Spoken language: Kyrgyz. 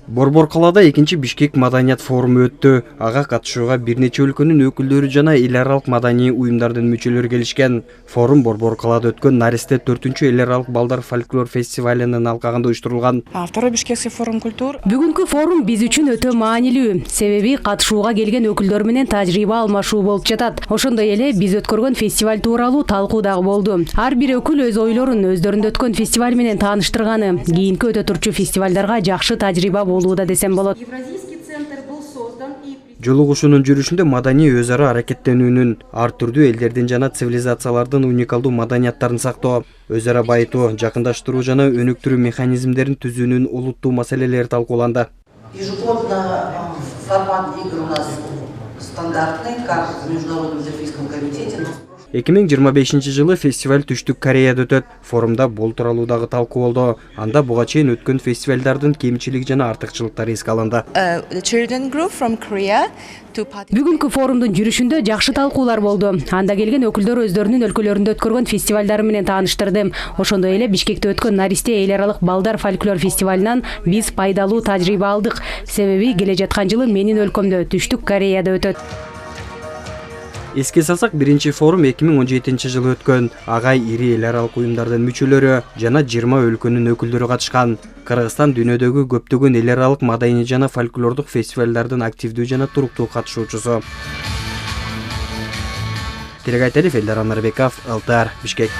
Борбор калаада экинчи Бишкек маданият форуму өттү. Ага катышууга бир нече өлкөнүн өкүлдөрү жана эл аралык маданий уюмдардын мүчөлөрү келишкен. Форум Борбор калаада өткөн Наристе 4-чү эл аралык балдар фольклор фестивалынын алкагында уюштурулган. Второй Бишкекский форум культур. Бүгүнкү форум биз үчүн өтө маанилүү. Себеби катышууга келген өкүлдөр менен тажрыйба алмашуу болуп жатат. Ошондой эле биз өткөргөн фестиваль тууралуу талкуу дагы болду. Ар бир өкүл өз ойлорун өздөрүндө өткөн фестиваль менен тааныштырганы, кийинки өтө турчу фестивалдарга жакшы тажрыйба болууда десем болот. Евразийский центр был создан и Жолугушуунун жүрүшүндө маданий өз ара аракеттенүүнүн, ар түрдүү элдердин жана цивилизациялардын уникалдуу маданияттарын сактоо, өз ара байытуу, жакындаштыруу жана өнүктүрүү механизмдерин түзүүнүн олуттуу маселелери талкууланды. Ежегодно формат игр у нас стандартный, как в Международном Олимпийском комитете. 2025 жылы фестиваль Түштүк Кореяда өтөт. Форумда бул тууралуу дагы талкуу болду. Анда буга чейин өткөн фестивалдардын кемчилиги жана артыкчылыктары эске алынды. Бүгүнкү форумдун жүрүшүндө жакшы талкуулар болду. Анда келген өкүлдөр өздөрүнүн өлкөлөрүндө өткөргөн фестивалдары менен тааныштырды. Ошондой эле Бишкекте өткөн Наристе эл аралык балдар фольклор фестивалынан биз пайдалуу тажрыйба алдык. Себеби келе жаткан жылы менин өлкөмдө Түштүк Кореяда өтөт. Эске салсак, биринчи форум 2017 жылы өткөн. Ага ири эл аралык уюмдардын мүчөлөрү жана 20 өлкөнүн өкүлдөрү катышкан. Кыргызстан дүйнөдөгү көптөгөн эл аралык маданий жана фольклордук фестивалдардын активдүү жана туруктуу катышуучусу. Телегайтелев, Элдар Анарбеков, ЛТР, Бишкек.